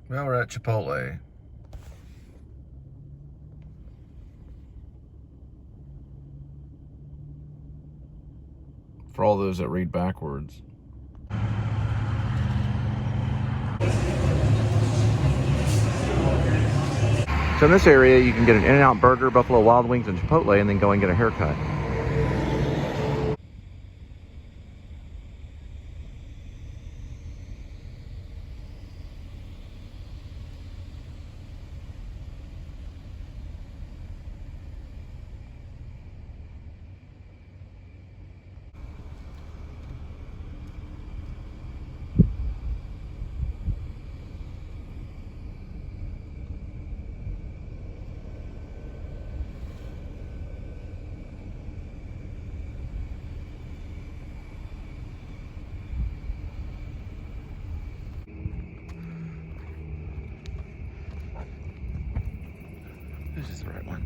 Well, we're at Chipotle. For all those that read backwards. So in this area, you can get an In-N-Out Burger, Buffalo Wild Wings, and Chipotle, and then go and get a haircut. This is the right one.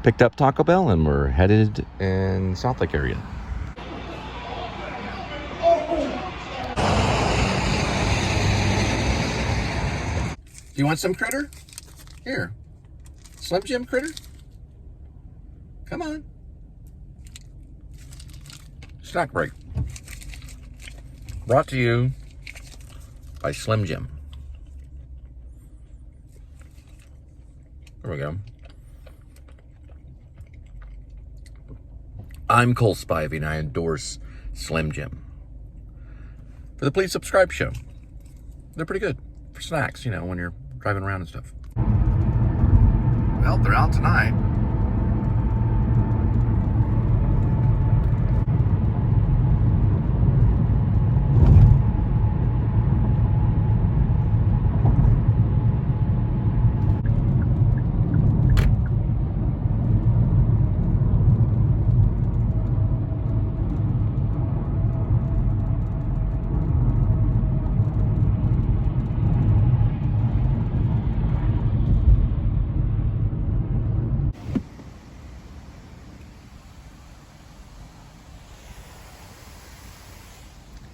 Picked up Taco Bell and we're headed in South Lake area. Do you want some critter? Here. Slim Jim critter? Come on. Snack break. Brought to you by Slim Jim. There we go. I'm Cole Spivey and I endorse Slim Jim. For the Please Subscribe show. They're pretty good for snacks, you know, when you're driving around and stuff. Well, they're out tonight.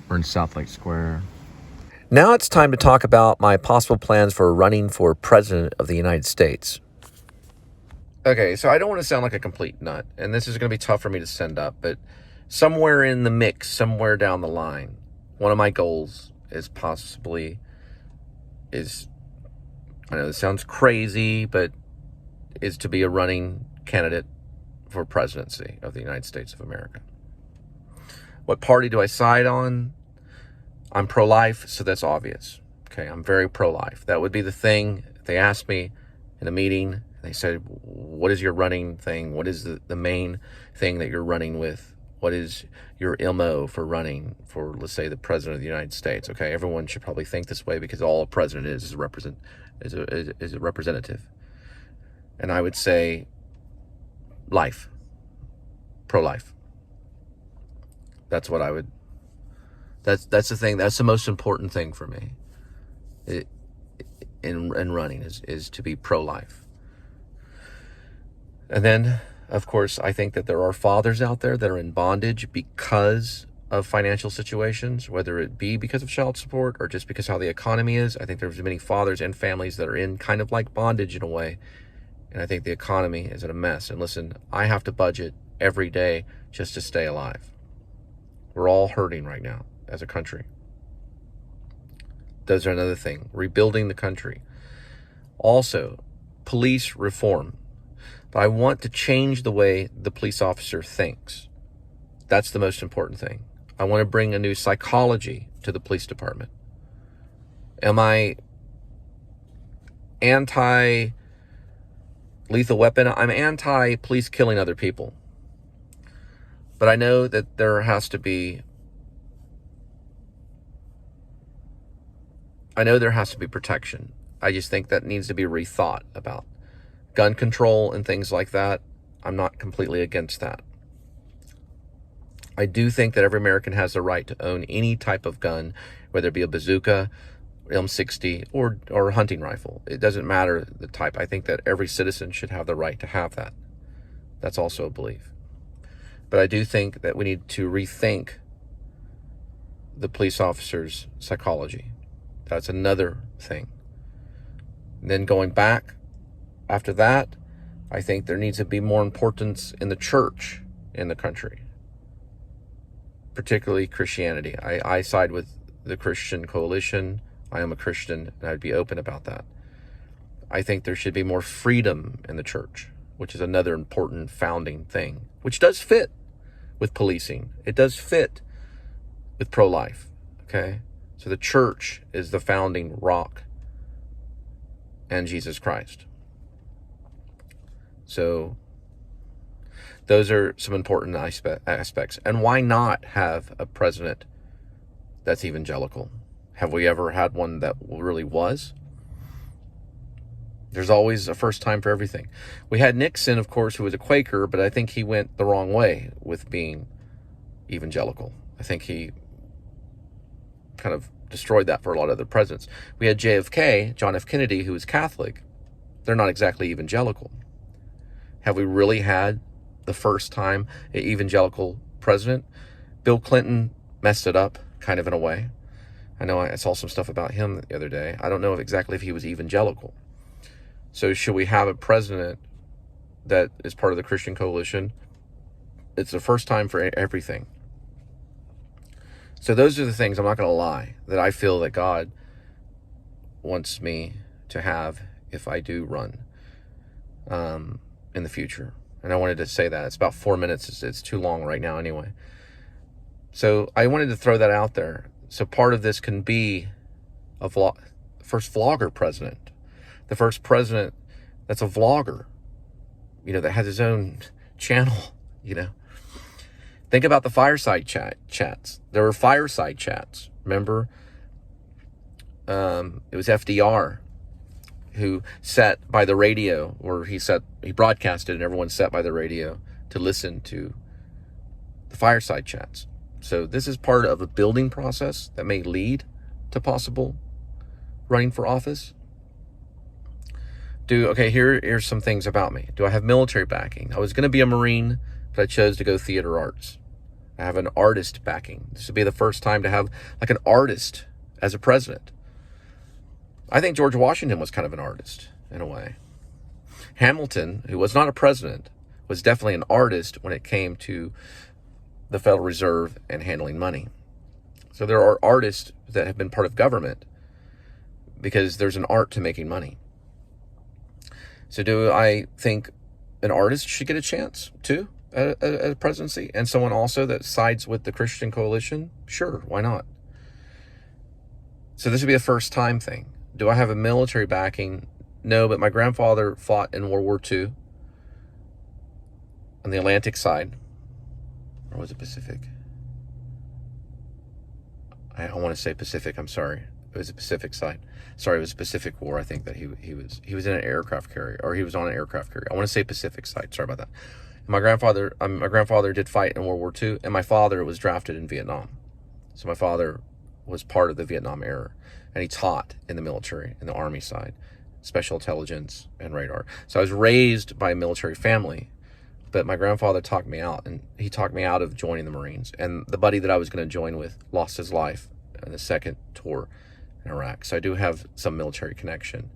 We're in South Lake Square. Now it's time to talk about my possible plans for running for President of the United States. Okay, so I don't want to sound like a complete nut, and this is going to be tough for me to send up, but somewhere in the mix, somewhere down the line, one of my goals is I know this sounds crazy, but is to be a running candidate for presidency of the United States of America. What party do I side on? I'm pro-life, so that's obvious. Okay, I'm very pro-life. That would be the thing. They asked me in a meeting, they said, what is your running thing? What is the main thing that you're running with? What is your MO for running for, let's say, the President of the United States? Okay, everyone should probably think this way because all a president is a representative. And I would say life, pro-life. That's what I would, that's the thing, that's the most important thing for me in running is to be pro-life. And then, of course, I think that there are fathers out there that are in bondage because of financial situations, whether it be because of child support or just because how the economy is. I think there's many fathers and families that are in kind of like bondage in a way. And I think the economy is in a mess. And listen, I have to budget every day just to stay alive. We're all hurting right now as a country. Those are another thing. Rebuilding the country. Also, police reform. But I want to change the way the police officer thinks. That's the most important thing. I want to bring a new psychology to the police department. Am I anti lethal weapon. I'm anti-police killing other people. But I know that there has to be protection. I just think that needs to be rethought about gun control and things like that. I'm not completely against that. I do think that every American has the right to own any type of gun, whether it be a bazooka, M60, or a hunting rifle. It doesn't matter the type. I think that every citizen should have the right to have that. That's also a belief. But I do think that we need to rethink the police officer's psychology. That's another thing. And then going back after that, I think there needs to be more importance in the church in the country, particularly Christianity. I side with the Christian Coalition. I am a Christian, and I'd be open about that. I think there should be more freedom in the church, which is another important founding thing, which does fit with policing. It does fit with pro-life, okay? So the church is the founding rock and Jesus Christ. So those are some important aspects. And why not have a president that's evangelical? Have we ever had one that really was? There's always a first time for everything. We had Nixon, of course, who was a Quaker, but I think he went the wrong way with being evangelical. I think he kind of destroyed that for a lot of other presidents. We had JFK, John F. Kennedy, who was Catholic. They're not exactly evangelical. Have we really had the first time an evangelical president? Bill Clinton messed it up, kind of in a way. I know I saw some stuff about him the other day. I don't know exactly if he was evangelical. So should we have a president that is part of the Christian Coalition? It's the first time for everything. So those are the things, I'm not going to lie, that I feel that God wants me to have if I do run in the future. And I wanted to say that. It's about 4 minutes. It's too long right now anyway. So I wanted to throw that out there. So part of this can be a first vlogger president. The first president that's a vlogger, that has his own channel, Think about the fireside chats. There were fireside chats. Remember? It was FDR who sat by the radio, or he broadcasted and everyone sat by the radio to listen to the fireside chats. So this is part of a building process that may lead to possible running for office. Here's some things about me. Do I have military backing? I was going to be a Marine, but I chose to go theater arts. I have an artist backing. This would be the first time to have like an artist as a president. I think George Washington was kind of an artist in a way. Hamilton, who was not a president, was definitely an artist when it came to the Federal Reserve and handling money. So there are artists that have been part of government because there's an art to making money. So do I think an artist should get a chance too at a presidency? And someone also that sides with the Christian Coalition? Sure, why not? So this would be a first time thing. Do I have a military backing? No, but my grandfather fought in World War II on the Atlantic side. Or was it Pacific? I want to say Pacific, I'm sorry. It was the Pacific side. Sorry, it was Pacific War. I think that he was in an aircraft carrier, or he was on an aircraft carrier. I want to say Pacific side. Sorry about that. My grandfather did fight in World War II, and my father was drafted in Vietnam. So my father was part of the Vietnam era, and he taught in the military, in the Army side, special intelligence and radar. So I was raised by a military family, but my grandfather talked me out, and he talked me out of joining the Marines. And the buddy that I was going to join with lost his life in the second tour in Iraq. So I do have some military connection,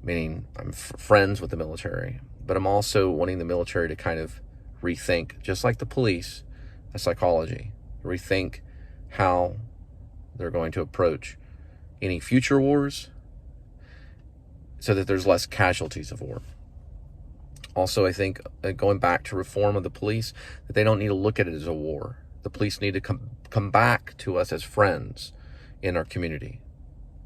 meaning I'm friends with the military, but I'm also wanting the military to kind of rethink, just like the police, the psychology, rethink how they're going to approach any future wars so that there's less casualties of war. Also, I think going back to reform of the police, that they don't need to look at it as a war. The police need to come back to us as friends in our community.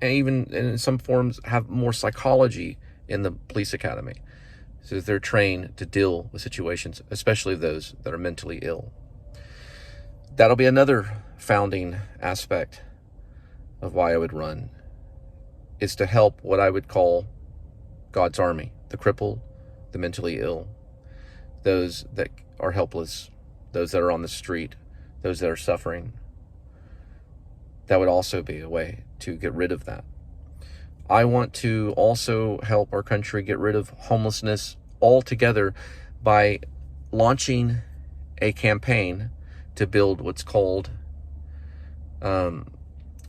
And even in some forms have more psychology in the police academy. so that they're trained to deal with situations, especially those that are mentally ill. That'll be another founding aspect of why I would run, is to help what I would call God's army, the crippled, the mentally ill, those that are helpless, those that are on the street, those that are suffering. That would also be a way to get rid of that. I want to also help our country get rid of homelessness altogether by launching a campaign to build what's called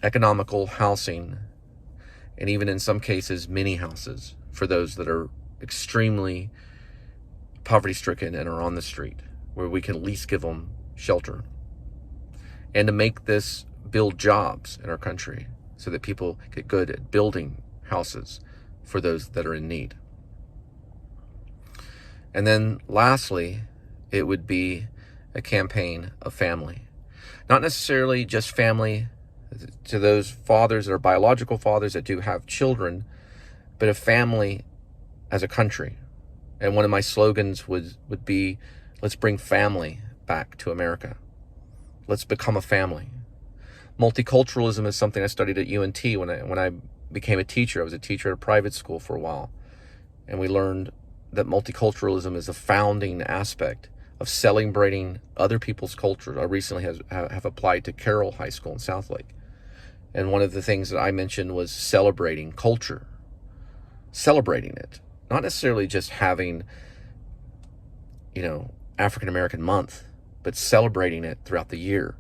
economical housing, and even in some cases mini houses for those that are extremely poverty-stricken and are on the street, where we can at least give them shelter, and to make this build jobs in our country so that people get good at building houses for those that are in need. And then lastly, it would be a campaign of family. Not necessarily just family to those fathers that are biological fathers that do have children, but a family as a country. And one of my slogans would be, let's bring family back to America. Let's become a family. Multiculturalism is something I studied at UNT when I became a teacher. I was a teacher at a private school for a while. And we learned that multiculturalism is a founding aspect of celebrating other people's culture. I recently have applied to Carroll High School in Southlake. And one of the things that I mentioned was celebrating culture. Celebrating it. Not necessarily just having, African American month, but celebrating it throughout the year.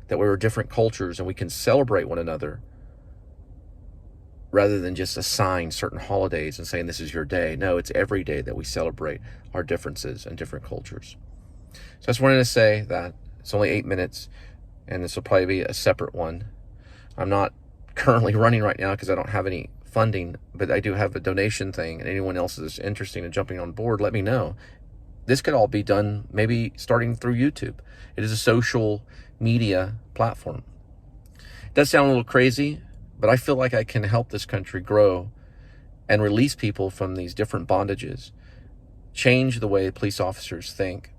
That we're different cultures and we can celebrate one another rather than just assign certain holidays and saying this is your day. No, it's every day that we celebrate our differences and different cultures. So I just wanted to say that it's only 8 minutes, and this will probably be a separate one. I'm not currently running right now because I don't have any funding, but I do have a donation thing, and anyone else is interested in jumping on board, let me know. This could all be done maybe starting through YouTube. It is a social media platform. It does sound a little crazy, but I feel like I can help this country grow and release people from these different bondages, change the way police officers think,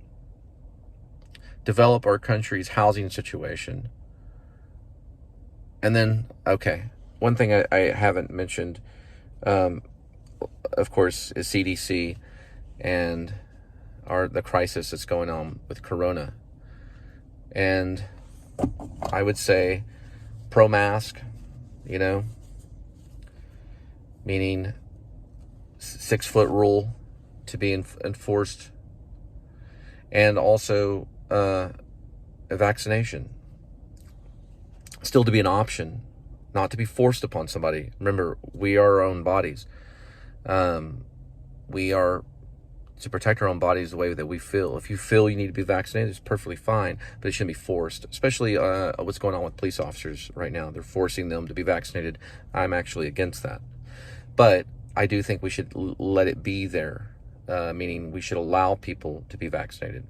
develop our country's housing situation. And then, one thing I haven't mentioned, of course, is CDC and the crisis that's going on with Corona. And I would say pro-mask, meaning 6-foot rule to be enforced, and also a vaccination still to be an option, not to be forced upon somebody. Remember, we are our own bodies. We are to protect our own bodies the way that we feel. If you feel you need to be vaccinated, it's perfectly fine, but it shouldn't be forced, especially what's going on with police officers right now. They're forcing them to be vaccinated. I'm actually against that. But I do think we should let it be there, meaning we should allow people to be vaccinated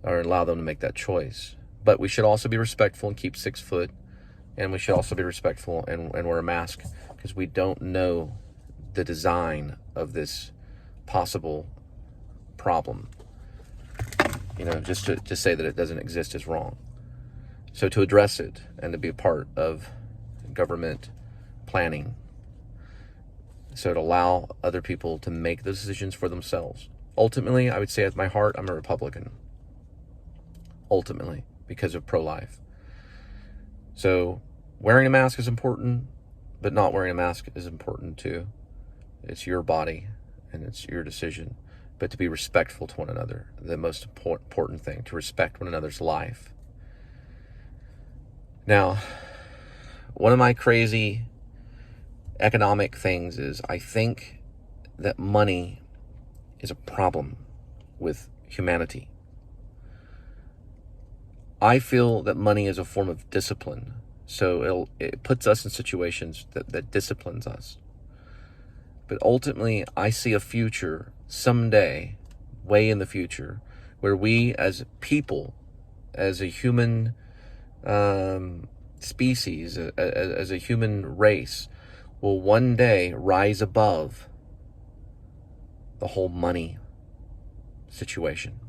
or allow them to make that choice. But we should also be respectful and keep 6 foot, and we should also be respectful and wear a mask, because we don't know the design of this possible problem. Just to say that it doesn't exist is wrong. So to address it and to be a part of government planning, so to allow other people to make those decisions for themselves. Ultimately, I would say at my heart, I'm a Republican. Ultimately, because of pro-life. So wearing a mask is important, but not wearing a mask is important too. It's your body and it's your decision. But to be respectful to one another, the most important thing, to respect one another's life. Now, one of my crazy economic things is I think that money is a problem with humanity. I feel that money is a form of discipline. So it puts us in situations that disciplines us. But ultimately, I see a future someday, way in the future, where we as people, as a human species, as a human race, will one day rise above the whole money situation.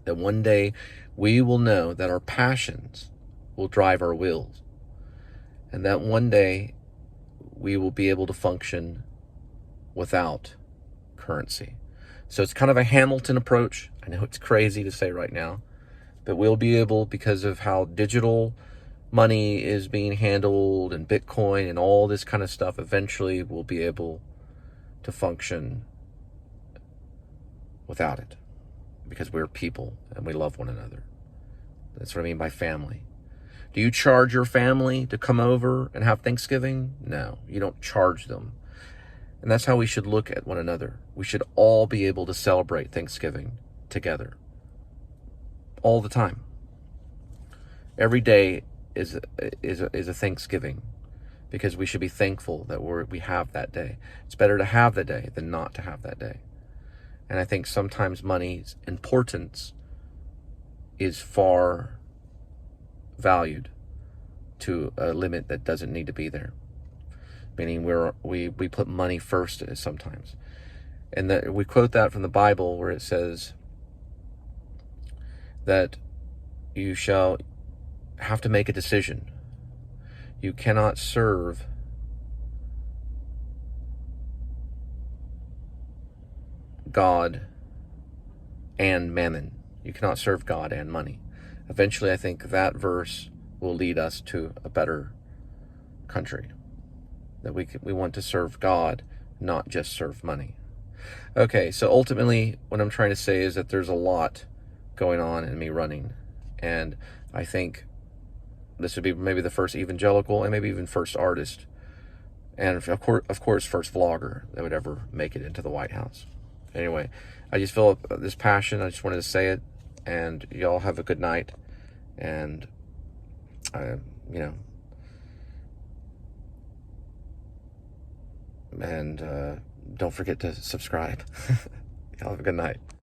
That one day we will know that our passions will drive our wills. And that one day we will be able to function without currency. So it's kind of a Hamilton approach. I know it's crazy to say right now, but we'll be able, because of how digital money is being handled and Bitcoin and all this kind of stuff, eventually we'll be able to function without it, because we're people and we love one another. That's what I mean by family. Do you charge your family to come over and have Thanksgiving? No, you don't charge them. And that's how we should look at one another. We should all be able to celebrate Thanksgiving together all the time. Every day is a Thanksgiving, because we should be thankful that we have that day. It's better to have that day than not to have that day. And I think sometimes money's importance is far valued to a limit that doesn't need to be there. Meaning we put money first sometimes. And that we quote that from the Bible, where it says that you shall have to make a decision. You cannot serve God and mammon. You cannot serve God and money. Eventually, I think that verse will lead us to a better country. That we want to serve God, not just serve money. Okay, so ultimately, what I'm trying to say is that there's a lot going on in me running. And I think this would be maybe the first evangelical and maybe even first artist, and of course first vlogger that would ever make it into the White House. Anyway, I just feel this passion. I just wanted to say it, and y'all have a good night. And don't forget to subscribe. Y'all have a good night.